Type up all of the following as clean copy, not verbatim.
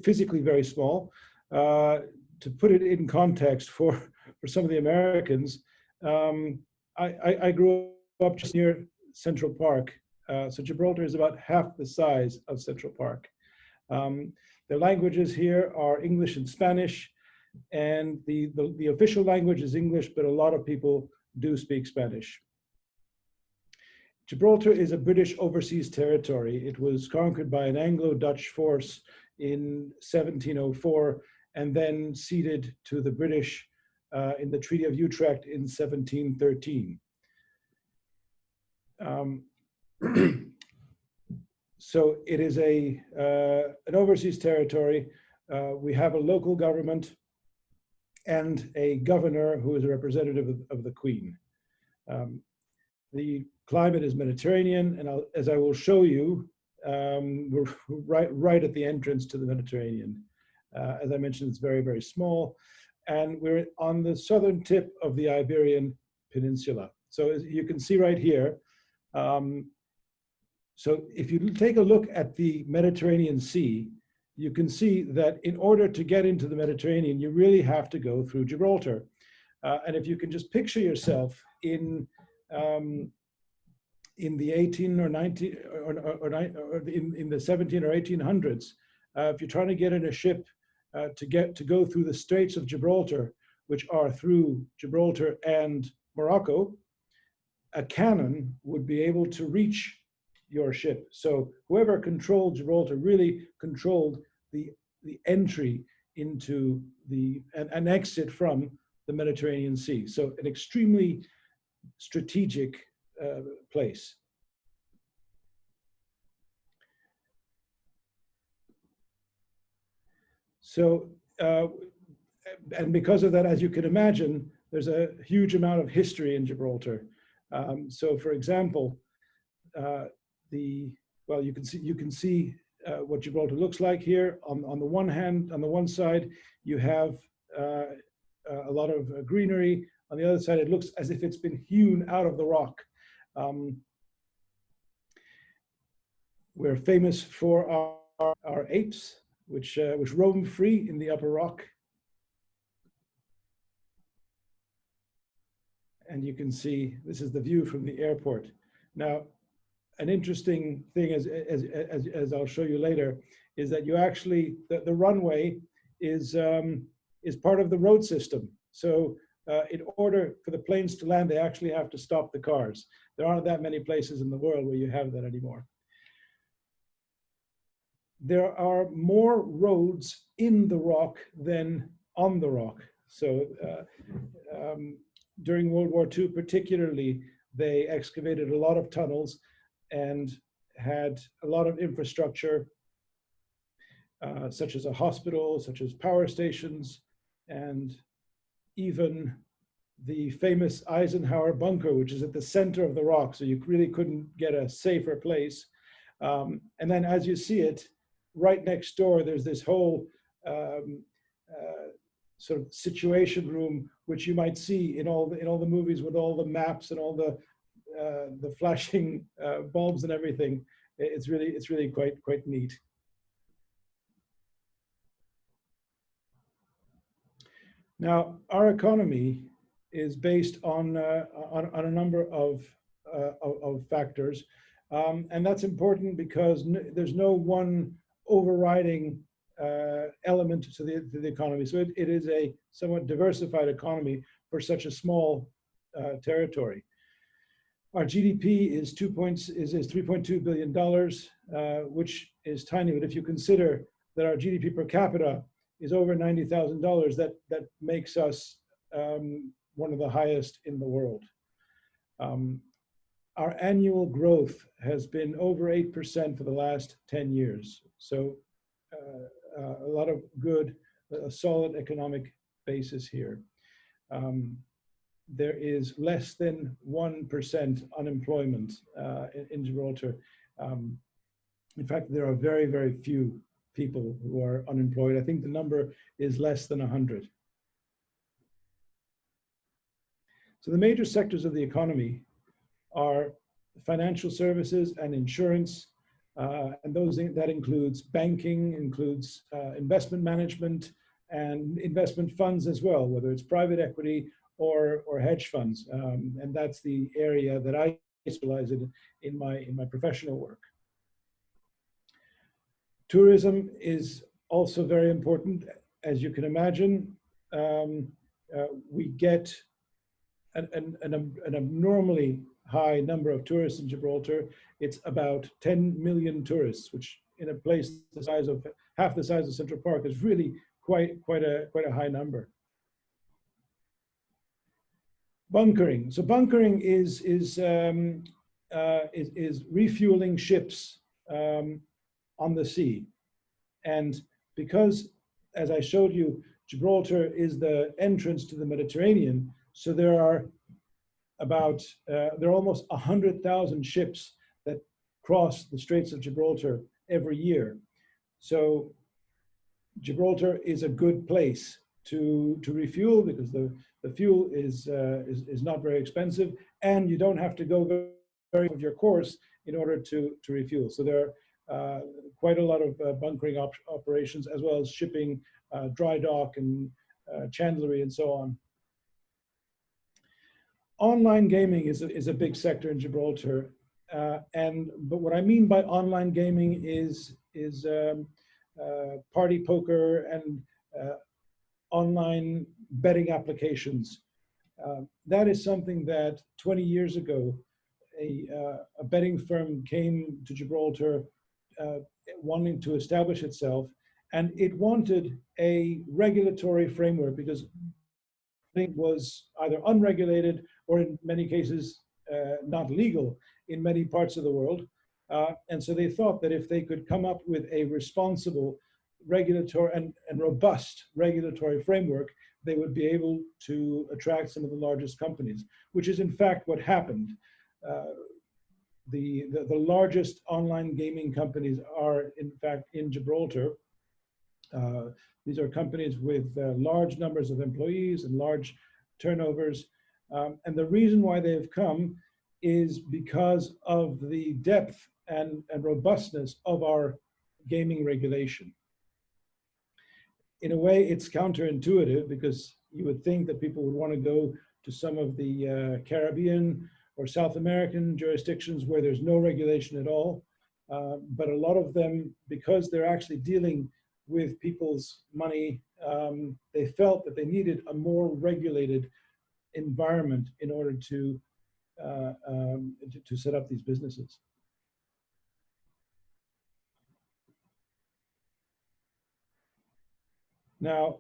physically very small. To put it in context for some of the Americans, I grew up just near Central Park. So Gibraltar is about half the size of Central Park. The languages here are English and Spanish, and the official language is English, but a lot of people do speak Spanish. Gibraltar is a British overseas territory. It was conquered by an Anglo-Dutch force in 1704 and then ceded to the British in the Treaty of Utrecht in 1713. So it is an overseas territory. We have a local government and a governor who is a representative of the Queen. The climate is Mediterranean, and as I will show you, we're right at the entrance to the Mediterranean. As I mentioned, it's very, very small, and we're on the southern tip of the Iberian Peninsula. So as you can see right here, so if you take a look at the Mediterranean Sea, you can see that in order to get into the Mediterranean, you really have to go through Gibraltar. And if you can just picture yourself in the 18 or 19 or in the 17 or 1800s, if you're trying to get in a ship to go through the Straits of Gibraltar, which are through Gibraltar and Morocco, a cannon would be able to reach your ship. So whoever controlled Gibraltar really controlled the entry into an exit from the Mediterranean Sea. So an extremely strategic place. So, and because of that, as you can imagine, there's a huge amount of history in Gibraltar. So for example, well, you can see what Gibraltar looks like here. On the one hand, on the one side, you have a lot of greenery. On the other side, it looks as if it's been hewn out of the rock. We're famous for our apes, which roam free in the upper rock. And you can see, this is the view from the airport. Now, an interesting thing, as I'll show you later, is that you actually, the runway is part of the road system. So in order for the planes to land, they actually have to stop the cars. There aren't that many places in the world where you have that anymore. There are more roads in the rock than on the rock. So during World War II particularly, they excavated a lot of tunnels and had a lot of infrastructure, such as a hospital, such as power stations, and even the famous Eisenhower bunker, which is at the center of the rock, so you really couldn't get a safer place. And then as you see it, right next door, there's this whole sort of situation room, which you might see in all the movies with all the maps and all the flashing bulbs and everything. It's really quite neat. Now, our economy is based on a number of factors, and that's important because there's no one overriding element to the economy. So it is a somewhat diversified economy for such a small territory. Our GDP is $3.2 billion, which is tiny, but if you consider that our GDP per capita is over $90,000, that makes us one of the highest in the world. Our annual growth has been over 8% for the last 10 years. So a lot of good, a solid economic basis here. There is less than 1% unemployment in Gibraltar. In fact, there are very, very few people who are unemployed. I think the number is less than 100. So the major sectors of the economy are financial services and insurance. And that includes banking, includes investment management, and investment funds as well, whether it's private equity or hedge funds. And that's the area that I specialize in my professional work. Tourism is also very important. As you can imagine, we get an abnormally high number of tourists in Gibraltar. It's about 10 million tourists, which in a place the size of half the size of Central Park is really quite a high number. Bunkering. So bunkering is refueling ships on the sea, and because, as I showed you, Gibraltar is the entrance to the Mediterranean, so there are almost 100,000 ships that cross the Straits of Gibraltar every year. So Gibraltar is a good place to refuel, because the fuel is not very expensive, and you don't have to go very of your course in order to refuel. So there are quite a lot of bunkering operations, as well as shipping, dry dock, and chandlery, and so on. Online gaming is a big sector in Gibraltar, but what I mean by online gaming is party poker and online betting applications. That is something that 20 years ago, a betting firm came to Gibraltar wanting to establish itself, and it wanted a regulatory framework, because it was either unregulated or in many cases not legal in many parts of the world. And so they thought that if they could come up with a responsible regulatory and robust regulatory framework, they would be able to attract some of the largest companies, which is in fact what happened. The largest online gaming companies are in fact in Gibraltar. These are companies with large numbers of employees and large turnovers. And the reason why they have come is because of the depth and robustness of our gaming regulation. In a way, it's counterintuitive, because you would think that people would want to go to some of the Caribbean or South American jurisdictions where there's no regulation at all. But a lot of them, because they're actually dealing with people's money, they felt that they needed a more regulated environment in order to set up these businesses. Now,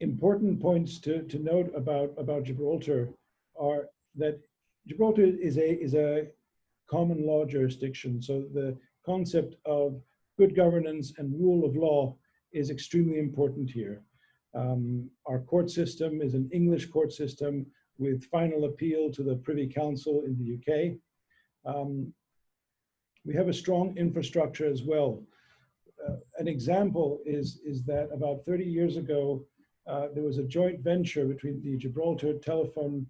important points to note about Gibraltar are that Gibraltar is a common law jurisdiction. So the concept of good governance and rule of law is extremely important here. Our court system is an English court system with final appeal to the Privy Council in the UK. We have a strong infrastructure as well. An example is that about 30 years ago, there was a joint venture between the Gibraltar Telephone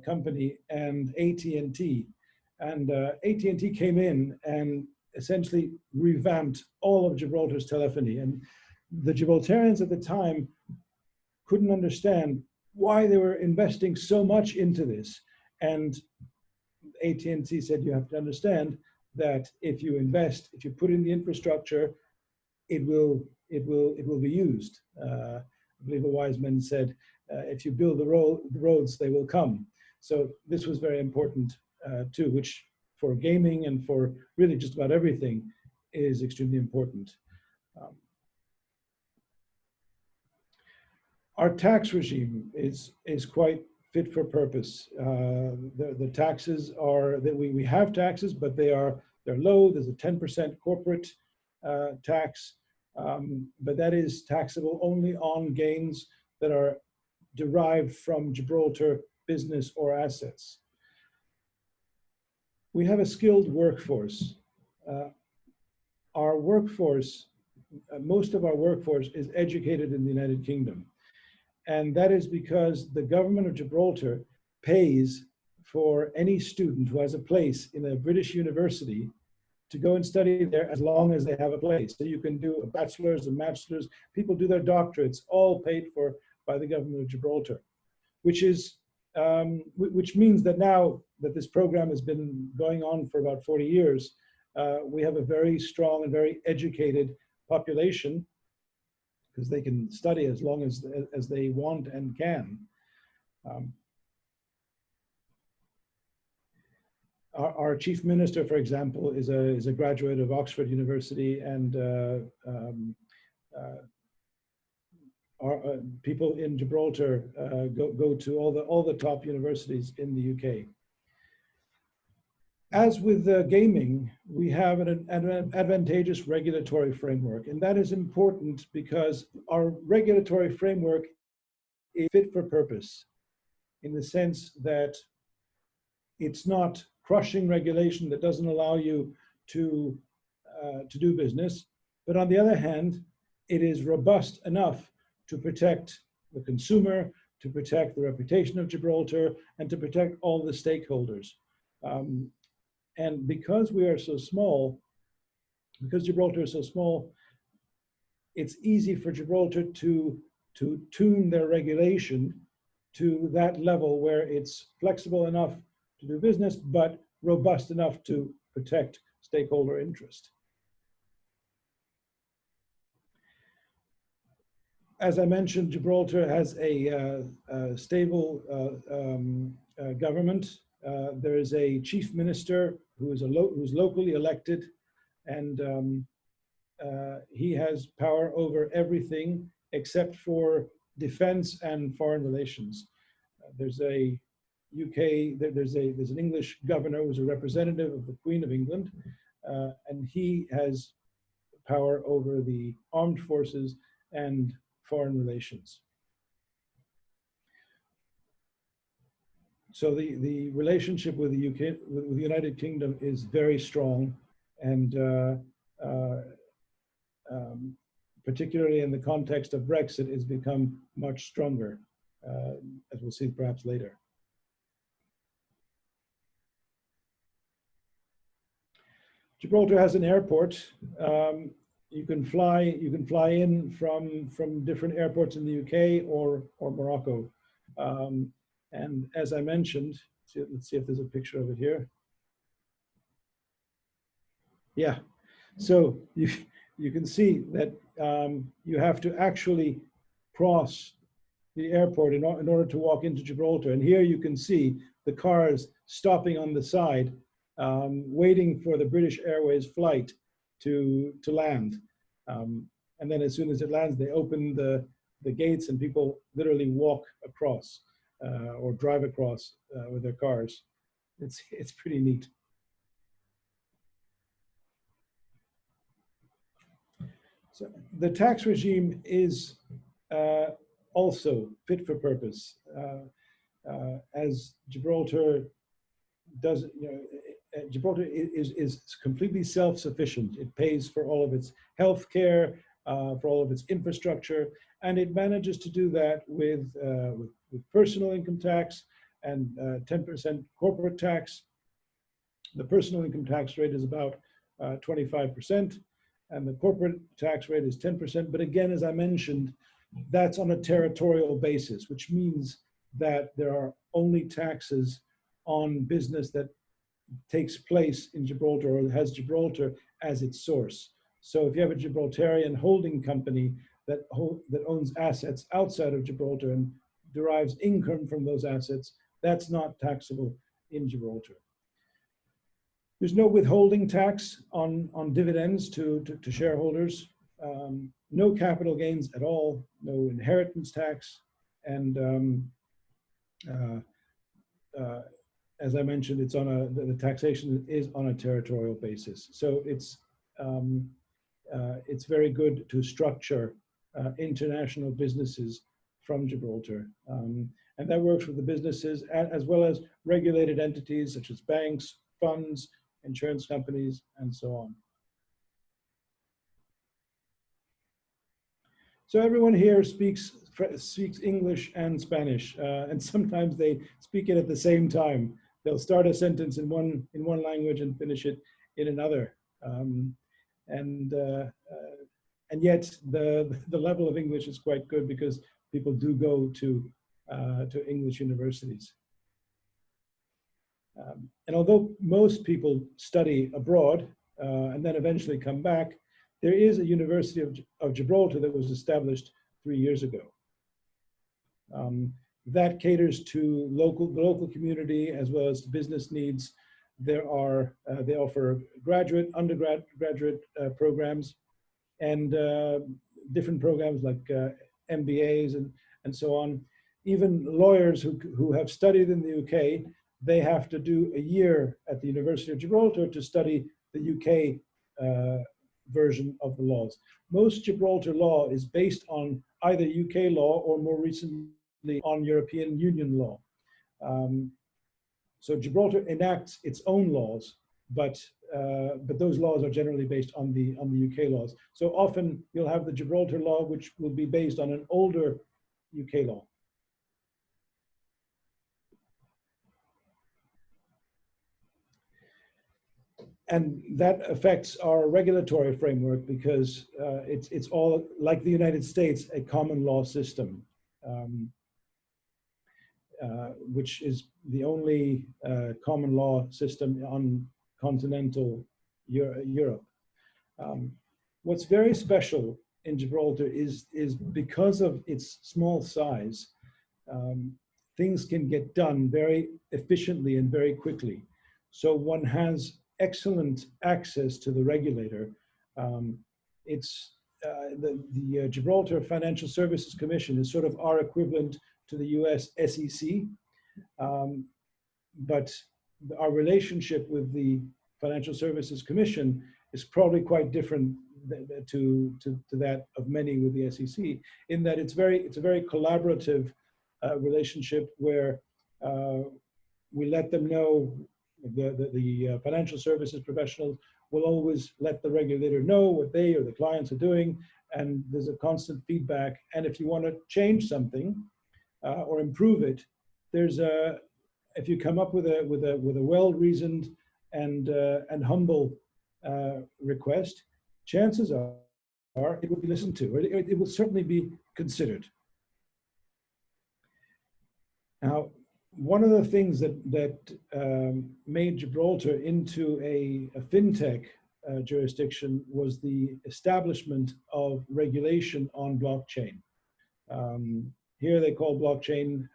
Company and AT&T. And AT&T came in and essentially revamped all of Gibraltar's telephony. And the Gibraltarians at the time couldn't understand why they were investing so much into this. And AT&T said, you have to understand that if you invest, if you put in the infrastructure, it will be used. I believe a wise man said, if you build the roads, they will come. So this was very important too, which for gaming and for really just about everything is extremely important. Our tax regime is quite fit for purpose. The taxes are that we have taxes, but they're low. There's a 10% corporate tax, but that is taxable only on gains that are derived from Gibraltar business or assets. We have a skilled workforce. Our workforce, most of our workforce is educated in the United Kingdom. And that is because the government of Gibraltar pays for any student who has a place in a British university to go and study there as long as they have a place. So you can do a bachelor's, a master's. People do their doctorates, all paid for by the government of Gibraltar, which means that now that this program has been going on for about 40 years, we have a very strong and very educated population, because they can study as long as they want and can. Our chief minister, for example, is a graduate of Oxford University, and people in Gibraltar go to all the top universities in the UK. As with gaming, we have an advantageous regulatory framework, and that is important because our regulatory framework is fit for purpose, in the sense that it's not crushing regulation that doesn't allow you to do business, but on the other hand, it is robust enough to protect the consumer, to protect the reputation of Gibraltar, and to protect all the stakeholders. And because we are so small, because Gibraltar is so small, it's easy for Gibraltar to tune their regulation to that level where it's flexible enough to do business, but robust enough to protect stakeholder interest. As I mentioned, Gibraltar has a stable government. There is a chief minister who's locally elected, and he has power over everything except for defense and foreign relations. There's a UK, there's an English governor who's a representative of the Queen of England, and he has power over the armed forces and foreign relations. So the relationship with the UK, with the United Kingdom, is very strong, and particularly in the context of Brexit, has become much stronger, as we'll see perhaps later. Gibraltar has an airport. You can fly in from different airports in the UK or Morocco. And as I mentioned, let's see if there's a picture of it here. Yeah, so you can see that you have to actually cross the airport in order to walk into Gibraltar. And here you can see the cars stopping on the side, waiting for the British Airways flight to land. And then as soon as it lands, they open the gates and people literally walk across or drive across with their cars. It's pretty neat. So the tax regime is also fit for purpose. As Gibraltar does, Gibraltar is completely self-sufficient. It pays for all of its health care, for all of its infrastructure, and it manages to do that with personal income tax and 10% corporate tax. The personal income tax rate is about 25%, and the corporate tax rate is 10%. But again, as I mentioned, that's on a territorial basis, which means that there are only taxes on business that takes place in Gibraltar or has Gibraltar as its source. So if you have a Gibraltarian holding company that owns assets outside of Gibraltar and derives income from those assets, that's not taxable in Gibraltar. There's no withholding tax on dividends to shareholders, no capital gains at all, no inheritance tax, and as I mentioned, the taxation is on a territorial basis. So it's very good to structure international businesses from Gibraltar. And that works with the businesses as well as regulated entities such as banks, funds, insurance companies, and so on. So everyone here speaks English and Spanish, and sometimes they speak it at the same time. They'll start a sentence in one language and finish it in another. Um, and uh, uh, and yet the level of English is quite good because people do go to English universities. And although most people study abroad and then eventually come back, there is a University of Gibraltar that was established 3 years ago. That caters to the local community as well as to business needs. They offer graduate, undergraduate programs and different programs like MBAs and so on. Even lawyers who have studied in the UK, they have to do a year at the University of Gibraltar to study the UK version of the laws. Most Gibraltar law is based on either UK law or more recently on European Union law. So Gibraltar enacts its own laws, but those laws are generally based on the UK laws. So often you'll have the Gibraltar law, which will be based on an older UK law. And that affects our regulatory framework because it's all, like the United States, a common law system, which is the only common law system on continental Europe. What's very special in Gibraltar is because of its small size, things can get done very efficiently and very quickly. So one has excellent access to the regulator. The Gibraltar Financial Services Commission is sort of our equivalent to the US SEC, but our relationship with the Financial Services Commission is probably quite different to that of many with the SEC, in that it's a very collaborative relationship where we let them know, the financial services professionals will always let the regulator know what they or the clients are doing, and there's a constant feedback. And if you want to change something or improve it, if you come up with a well-reasoned and humble request, chances are it will be listened to, or it will certainly be considered. Now, one of the things that made Gibraltar into a FinTech jurisdiction was the establishment of regulation on blockchain. Here they call blockchain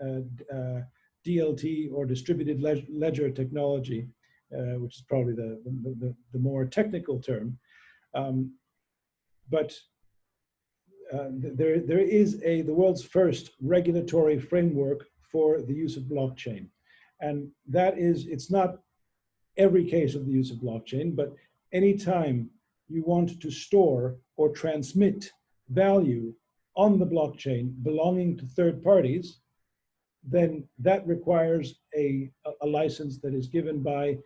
DLT, or distributed ledger technology, which is probably the more technical term. But there is the world's first regulatory framework for the use of blockchain. And that is, it's not every case of the use of blockchain, but anytime you want to store or transmit value on the blockchain belonging to third parties, then that requires a license that is given by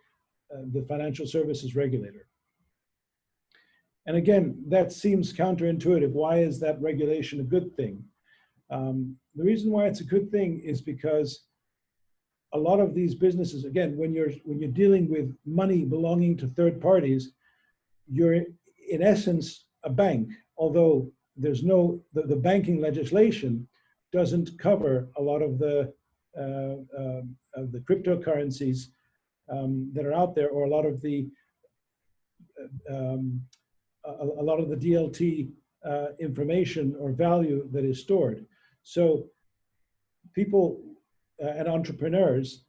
the financial services regulator. And again, that seems counterintuitive. Why is that regulation a good thing? The reason why it's a good thing is because a lot of these businesses, again, when you're dealing with money belonging to third parties, you're in essence a bank, although there's the banking legislation doesn't cover a lot of the cryptocurrencies that are out there, or a lot of the DLT information or value that is stored. So people and entrepreneurs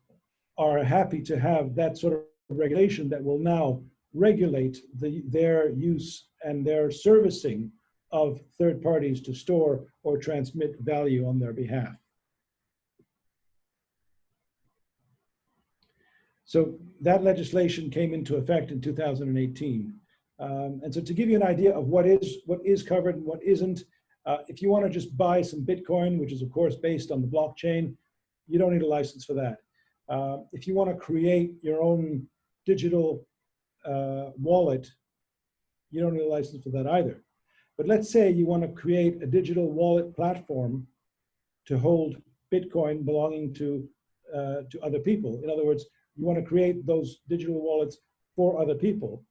are happy to have that sort of regulation that will now regulate their use and their servicing of third parties to store or transmit value on their behalf. So that legislation came into effect in 2018. And so to give you an idea of what is covered and what isn't, if you want to just buy some Bitcoin, which is of course based on the blockchain, you don't need a license for that. If you want to create your own digital wallet, you don't need a license for that either. But let's say you want to create a digital wallet platform to hold Bitcoin belonging to other people. In other words, you want to create those digital wallets for other people.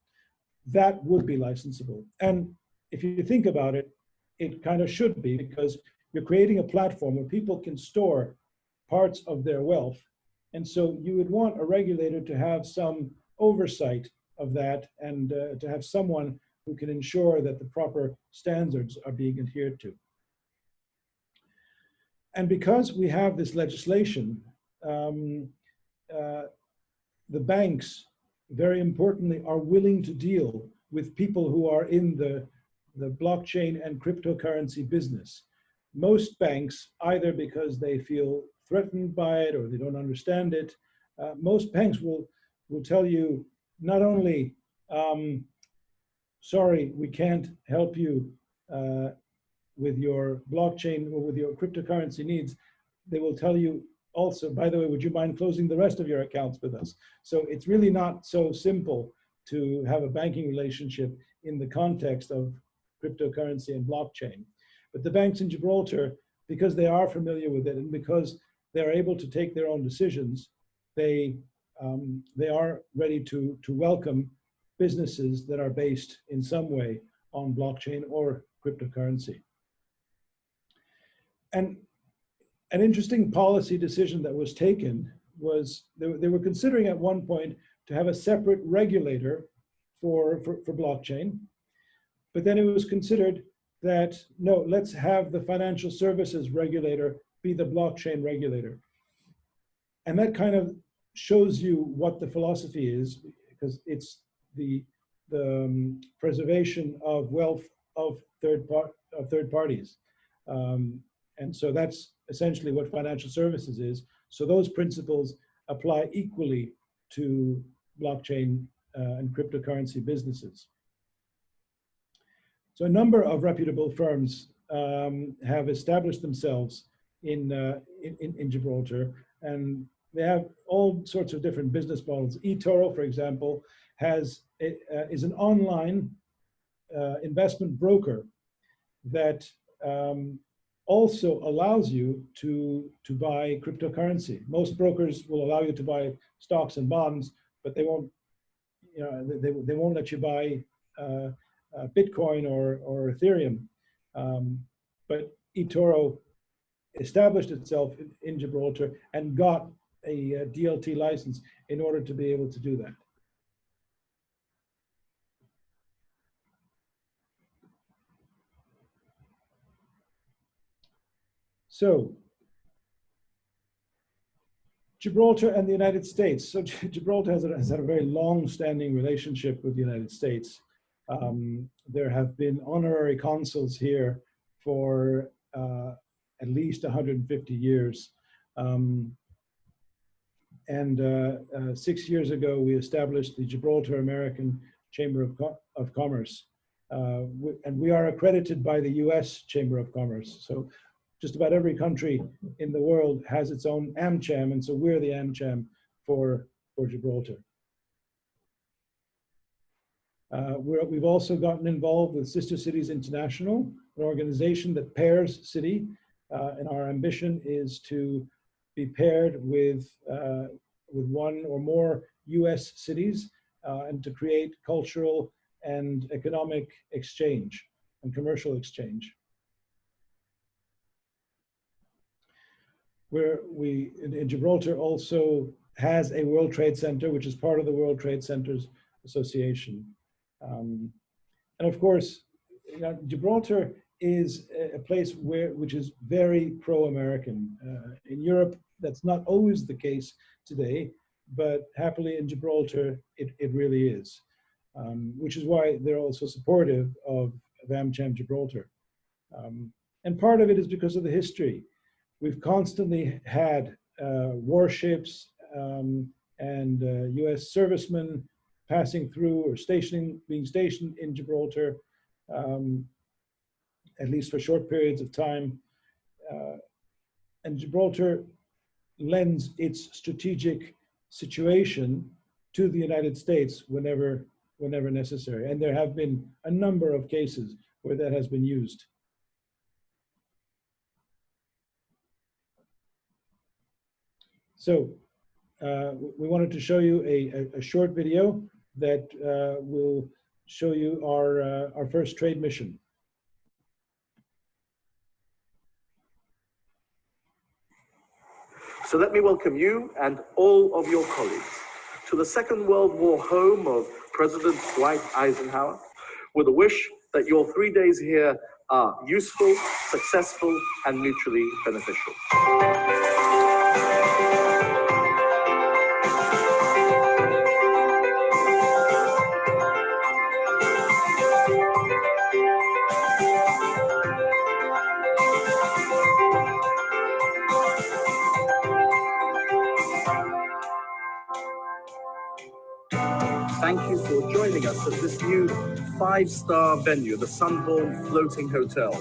that would be licensable. And if you think about it, it kind of should be, because you're creating a platform where people can store parts of their wealth. And so you would want a regulator to have some oversight of that, and to have someone who can ensure that the proper standards are being adhered to. And because we have this legislation, the banks, very importantly, are willing to deal with people who are in the blockchain and cryptocurrency business. Most banks, either because they feel threatened by it or they don't understand it, most banks will tell you not only, sorry, we can't help you with your blockchain or with your cryptocurrency needs, they will tell you also, by the way, would you mind closing the rest of your accounts with us? So it's really not so simple to have a banking relationship in the context of cryptocurrency and blockchain. But the banks in Gibraltar, because they are familiar with it and because they're able to take their own decisions, they are ready to welcome businesses that are based in some way on blockchain or cryptocurrency. And an interesting policy decision that was taken was they were considering at one point to have a separate regulator for blockchain, but then it was considered that, no, let's have the financial services regulator be the blockchain regulator. And that kind of shows you what the philosophy is, because it's the preservation of wealth of third parties. And so that's essentially what financial services is. So those principles apply equally to blockchain and cryptocurrency businesses. So a number of reputable firms have established themselves in Gibraltar, and they have all sorts of different business models. eToro, for example, is an online investment broker that also allows you to buy cryptocurrency. Most brokers will allow you to buy stocks and bonds, but they won't, they won't let you buy Bitcoin or Ethereum. But eToro established itself in Gibraltar and got a DLT license in order to be able to do that. So Gibraltar and the United States. So Gibraltar has had a very long-standing relationship with the United States. There have been honorary consuls here for at least 150 years. And 6 years ago, we established the Gibraltar-American Chamber of Commerce. And we are accredited by the US Chamber of Commerce. So just about every country in the world has its own AmCham, and so we're the AmCham for Gibraltar. We've also gotten involved with Sister Cities International, an organization that pairs city, and our ambition is to be paired with one or more US cities and to create cultural and economic exchange and commercial exchange. In Gibraltar also has a World Trade Center, which is part of the World Trade Centers Association. And of course, Gibraltar is a place which is very pro-American. In Europe, that's not always the case today, but happily in Gibraltar, it really is, which is why they're also supportive of AmCham Gibraltar. And part of it is because of the history. We've constantly had warships and US servicemen passing through or being stationed in Gibraltar, at least for short periods of time. And Gibraltar lends its strategic situation to the United States whenever necessary. And there have been a number of cases where that has been used. So we wanted to show you a short video that will show you our first trade mission. So let me welcome you and all of your colleagues to the Second World War home of President Dwight Eisenhower, with a wish that your 3 days here are useful, successful, and mutually beneficial. Thank you for joining us at this new 5-star venue, the Sunborn Floating Hotel.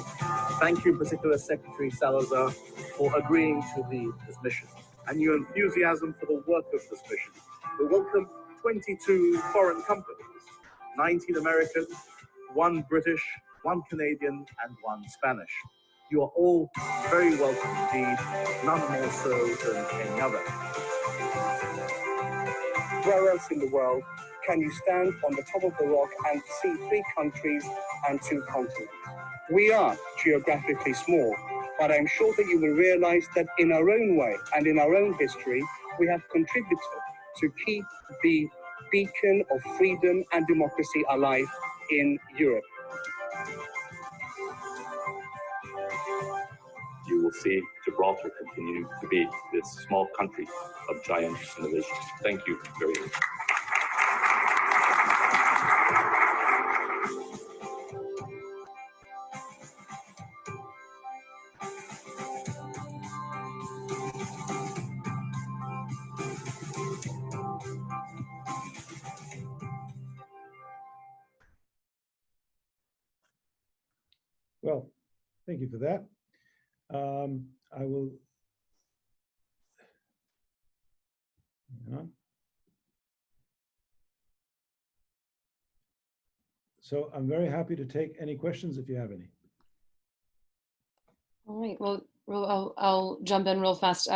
Thank you in particular, Secretary Salazar, for agreeing to this mission and your enthusiasm for the work of this mission. We welcome 22 foreign companies, 19 American, 1 British, 1 Canadian, and 1 Spanish. You are all very welcome indeed, none more so than any other. Where else in the world can you stand on the top of the rock and see 3 countries and 2 continents? We are geographically small, but I'm sure that you will realize that in our own way and in our own history, we have contributed to keep the beacon of freedom and democracy alive in Europe. You will see Gibraltar continue to be this small country of giant innovation. Thank you very much. Well, thank you for that. I will. So I'm very happy to take any questions if you have any. All right, well, I'll jump in real fast.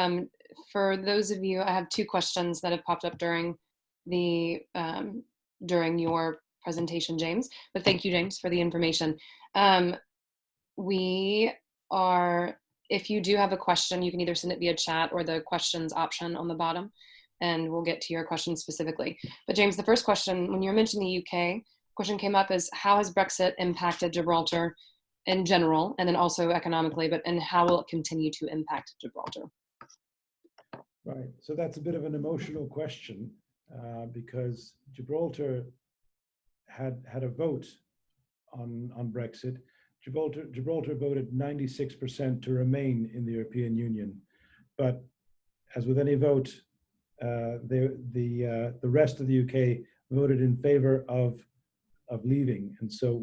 For those of you, I have 2 questions that have popped up during the during your presentation, James. But thank you, James, for the information. If you do have a question, you can either send it via chat or the questions option on the bottom, and we'll get to your question specifically. But James, the first question, when you were mentioning the UK, question came up is, how has Brexit impacted Gibraltar in general, and then also economically, and how will it continue to impact Gibraltar? Right, so that's a bit of an emotional question because Gibraltar had a vote on Brexit. Gibraltar voted 96% to remain in the European Union, but as with any vote, the rest of the UK voted in favor of leaving, and so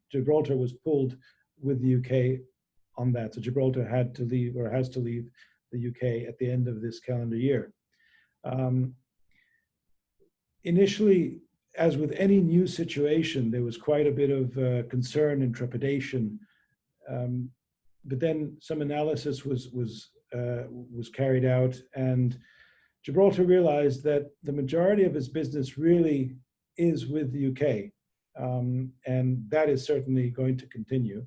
Gibraltar was pulled with the UK on that. So Gibraltar had to leave, or has to leave, the UK at the end of this calendar year. Initially, as with any new situation, there was quite a bit of concern and trepidation, but then some analysis was carried out, and Gibraltar realized that the majority of its business really is with the UK, and that is certainly going to continue.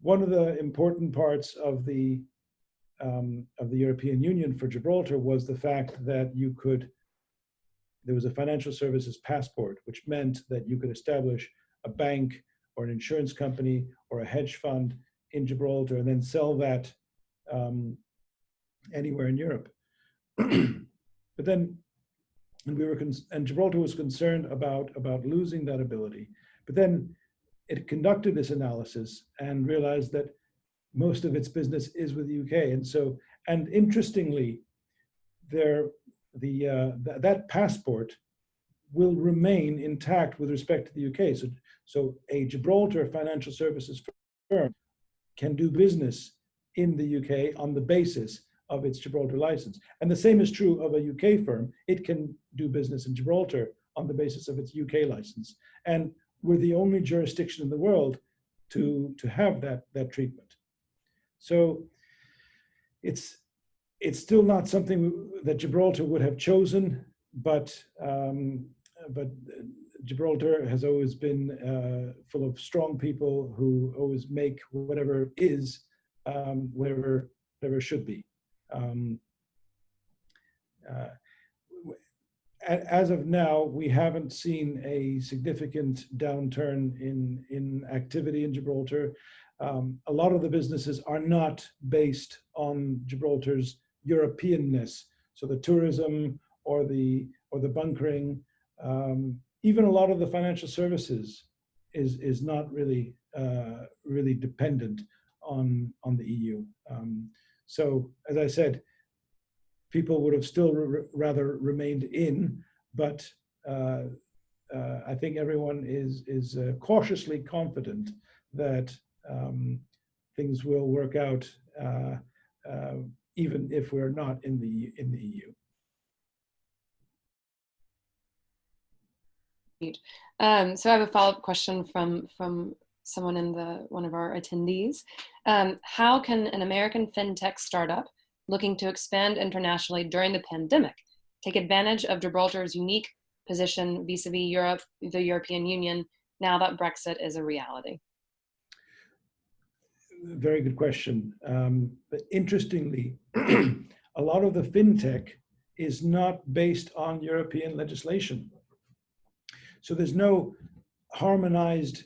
One of the important parts of the European Union for Gibraltar was the fact that there was a financial services passport, which meant that you could establish a bank or an insurance company or a hedge fund in Gibraltar and then sell that anywhere in Europe. But then, and Gibraltar was concerned about losing that ability. But then it conducted this analysis and realized that most of its business is with the UK. And interestingly, that passport will remain intact with respect to the UK. So a Gibraltar financial services firm can do business in the UK on the basis of its Gibraltar license. And the same is true of a UK firm. It can do business in Gibraltar on the basis of its UK license. And we're the only jurisdiction in the world to have that treatment. So it's still not something that Gibraltar would have chosen, but Gibraltar has always been full of strong people who always make whatever is, whatever it should be. As of now, we haven't seen a significant downturn in activity in Gibraltar. A lot of the businesses are not based on Gibraltar's Europeanness. So the tourism or the bunkering, even a lot of the financial services is not really really dependent on the EU. So as I said, people would have still rather remained in, but I think everyone is cautiously confident that things will work out, even if we're not in the EU. So I have a follow-up question from someone in one of our attendees. How can an American fintech startup looking to expand internationally during the pandemic take advantage of Gibraltar's unique position vis-a-vis Europe, the European Union, now that Brexit is a reality? Very good question. But interestingly, a lot of the fintech is not based on European legislation. So there's no harmonized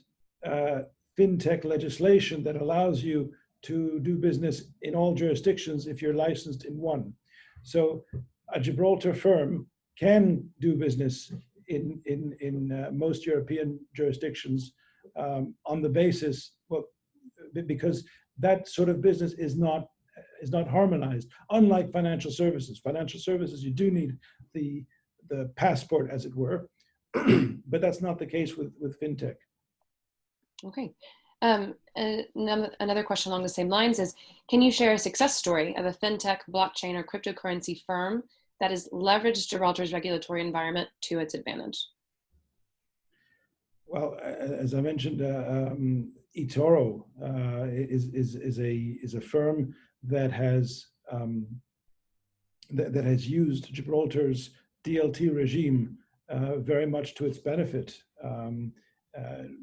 fintech legislation that allows you to do business in all jurisdictions if you're licensed in one. So a Gibraltar firm can do business in most European jurisdictions on the basis, well, because that sort of business is not harmonized. Unlike financial services, you do need the passport, as it were, but that's not the case with fintech. Okay. Another question along the same lines is, can you share a success story of a fintech, blockchain, or cryptocurrency firm that has leveraged Gibraltar's regulatory environment to its advantage? Well, as I mentioned, eToro is a firm that has that has used Gibraltar's DLT regime very much to its benefit,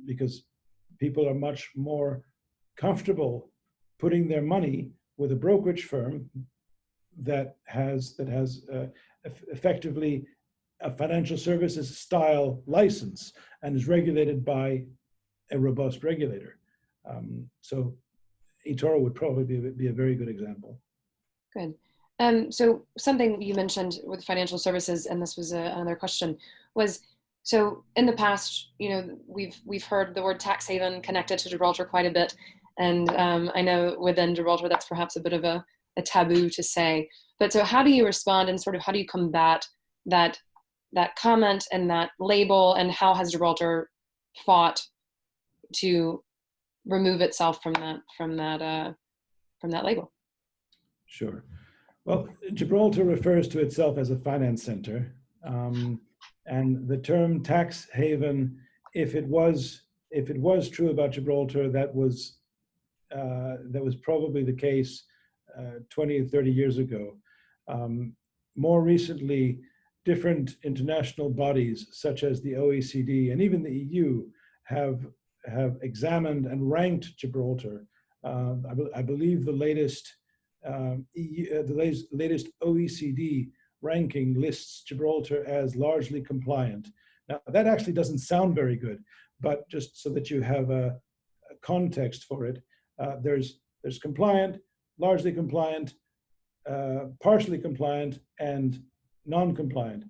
because people are much more comfortable putting their money with a brokerage firm that has effectively a financial services style license and is regulated by a robust regulator. So eToro would probably be a very good example. Good. So something you mentioned with financial services, and this was another question, was, so in the past, you know, we've heard the word tax haven connected to Gibraltar quite a bit, and I know within Gibraltar that's perhaps a bit of a taboo to say. But so how do you respond, and sort of how do you combat that comment and that label, and how has Gibraltar fought to remove itself from that label? Sure. Well, Gibraltar refers to itself as a finance center. And the term tax haven, if it was true about Gibraltar, that was probably the case 20 or 30 years ago. More recently, different international bodies such as the OECD and even the EU have examined and ranked Gibraltar. I believe the latest latest OECD ranking lists Gibraltar as largely compliant. Now, that actually doesn't sound very good, but just so that you have a context for it, there's compliant, largely compliant, partially compliant, and non-compliant.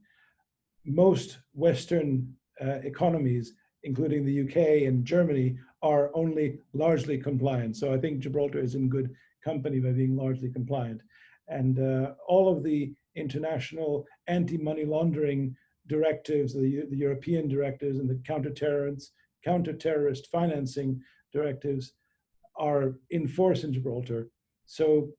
Most Western economies, including the UK and Germany, are only largely compliant. So I think Gibraltar is in good company by being largely compliant. And all of the international anti-money laundering directives, the European directives, and the counter-terrorist financing directives are in force in Gibraltar. So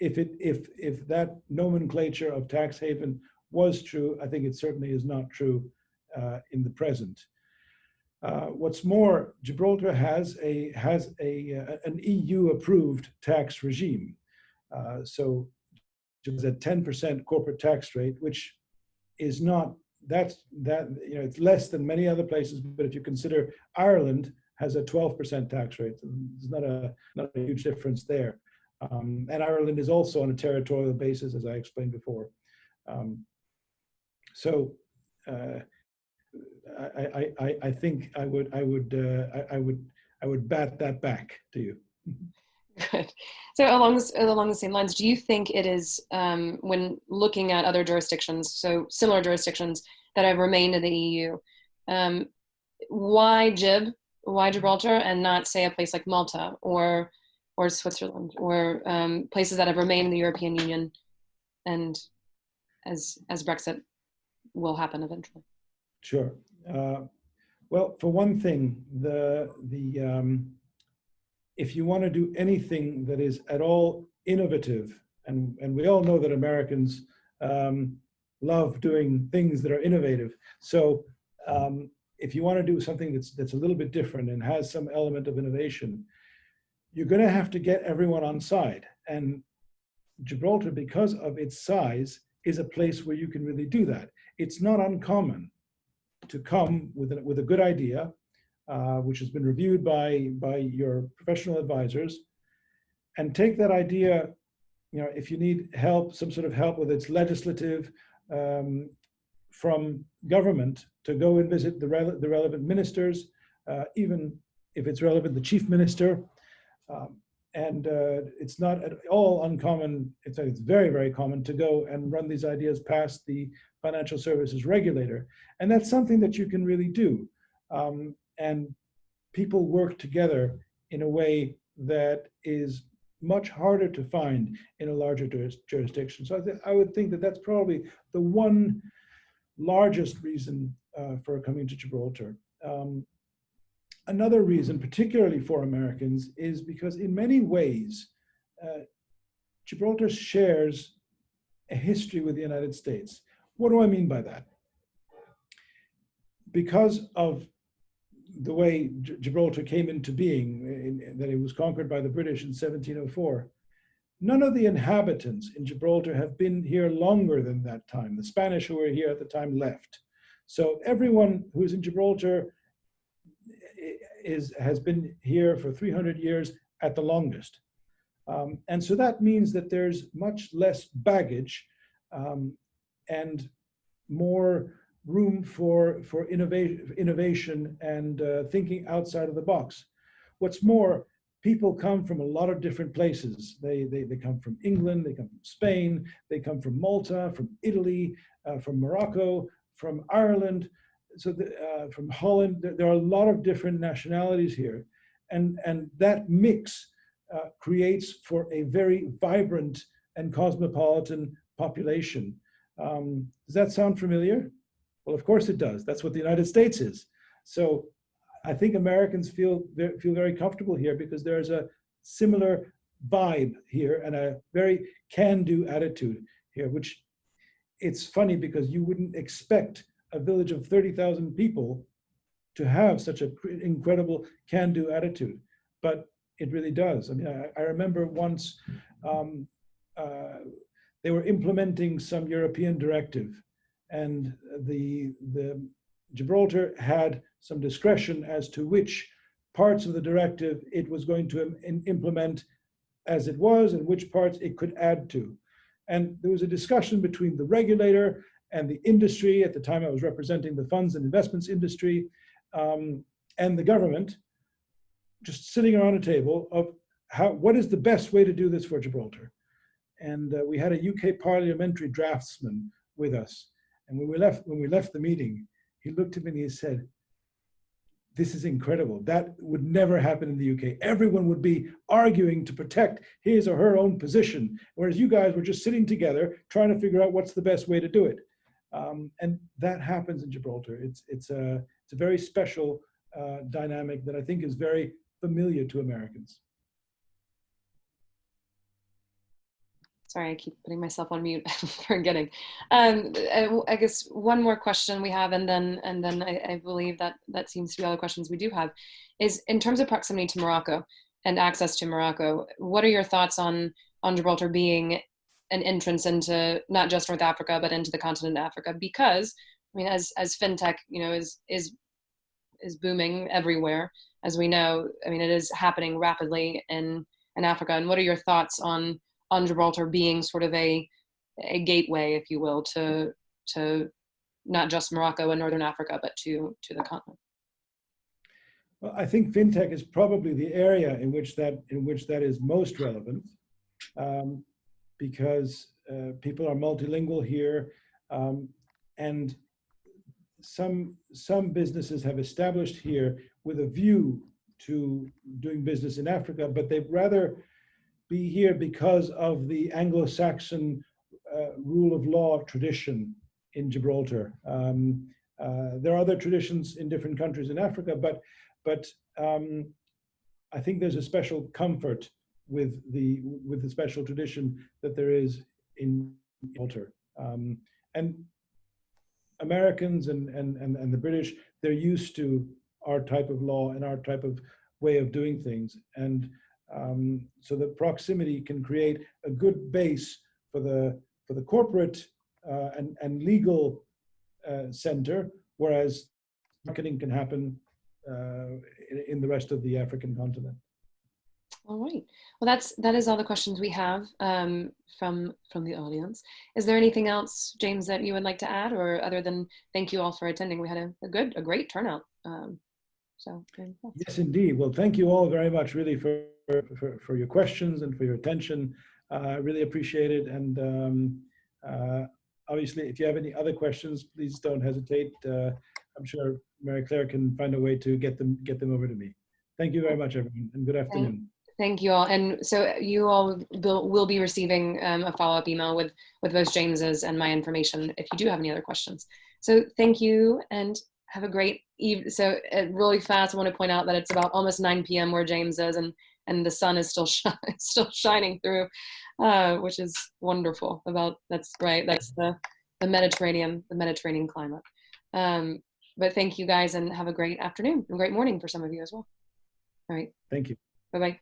if that nomenclature of tax haven was true, I think it certainly is not true in the present. What's more, Gibraltar has an EU-approved tax regime. So it's a 10% corporate tax rate, which is not it's less than many other places, but if you consider Ireland has a 12% tax rate, there's not a huge difference there. And Ireland is also on a territorial basis, as I explained before. So I think I would bat that back to you. Good. So along the same lines, do you think it is, when looking at other jurisdictions, so similar jurisdictions that have remained in the EU, why Gibraltar and not, say, a place like Malta or Switzerland, or places that have remained in the European Union, and as Brexit will happen eventually? Sure. Well, for one thing, if you want to do anything that is at all innovative, and we all know that Americans love doing things that are innovative. So if you want to do something that's a little bit different and has some element of innovation, you're going to have to get everyone on side. And Gibraltar, because of its size, is a place where you can really do that. It's not uncommon to come with a good idea, which has been reviewed by your professional advisors, and take that idea, if you need help, some sort of help, whether it's legislative, from government, to go and visit the relevant ministers, even if it's relevant, the chief minister. And it's not at all uncommon, it's very, very common to go and run these ideas past the financial services regulator. And that's something that you can really do. And people work together in a way that is much harder to find in a larger jurisdiction. So I would think that that's probably the one largest reason for coming to Gibraltar. Another reason, particularly for Americans, is because in many ways, Gibraltar shares a history with the United States. What do I mean by that? Because of the way Gibraltar came into being, that it was conquered by the British in 1704, none of the inhabitants in Gibraltar have been here longer than that time. The Spanish who were here at the time left. So everyone who's in Gibraltar has been here for 300 years at the longest. And so that means that there's much less baggage and more room for innovation and thinking outside of the box. What's more, people come from a lot of different places. They come from England, they come from Spain, they come from Malta, from Italy, from Morocco, from Ireland, so from Holland. There are a lot of different nationalities here. And that mix creates for a very vibrant and cosmopolitan population. Does that sound familiar? Well, of course it does. That's what the United States is. So I think Americans feel very comfortable here because there's a similar vibe here and a very can-do attitude here, which it's funny because you wouldn't expect a village of 30,000 people to have such an incredible can-do attitude, but it really does. I mean, I remember once they were implementing some European directive, and the Gibraltar had some discretion as to which parts of the directive it was going to implement as it was and which parts it could add to. And there was a discussion between the regulator and the industry. At the time I was representing the funds and investments industry, and the government, just sitting around a table of what is the best way to do this for Gibraltar. And we had a UK parliamentary draftsman with us. And when we left the meeting, he looked at me and he said, "This is incredible. That would never happen in the UK. Everyone would be arguing to protect his or her own position, whereas you guys were just sitting together trying to figure out what's the best way to do it." And that happens in Gibraltar. It's a very special dynamic that I think is very familiar to Americans. Sorry, I keep putting myself on mute, forgetting. I guess one more question we have, and then I believe that seems to be all the questions we do have, is in terms of proximity to Morocco and access to Morocco. What are your thoughts on Gibraltar being an entrance into not just North Africa, but into the continent of Africa? Because I mean, as fintech, is booming everywhere, as we know. I mean, it is happening rapidly in Africa. And what are your thoughts on Gibraltar being sort of a gateway, if you will, to not just Morocco and Northern Africa, but to the continent? Well, I think fintech is probably the area in which that is most relevant, because people are multilingual here, and some businesses have established here with a view to doing business in Africa, but they'd rather be here because of the Anglo-Saxon rule of law tradition in Gibraltar. There are other traditions in different countries in Africa, but I think there's a special comfort with the special tradition that there is in Gibraltar. And Americans and the British, they're used to our type of law and our type of way of doing things. And so the proximity can create a good base for the corporate and legal center, whereas marketing can happen in the rest of the African continent. All right. Well, that is all the questions we have from the audience. Is there anything else, James, that you would like to add, or other than thank you all for attending? We had a great turnout. Yes, indeed. Well, thank you all very much, really, for your questions and for your attention. I really appreciate it. And obviously, if you have any other questions, please don't hesitate. I'm sure Mary Claire can find a way to get them over to me. Thank you very much, everyone, and good afternoon. Thank you all. And so you all will be receiving a follow-up email with both James's and my information if you do have any other questions. So thank you and have a great evening. So really fast, I want to point out that it's about almost 9 p.m. where James is, and the sun is still shining through, which is wonderful. That's right. That's the Mediterranean climate. But thank you guys, and have a great afternoon and great morning for some of you as well. All right. Thank you. Bye-bye.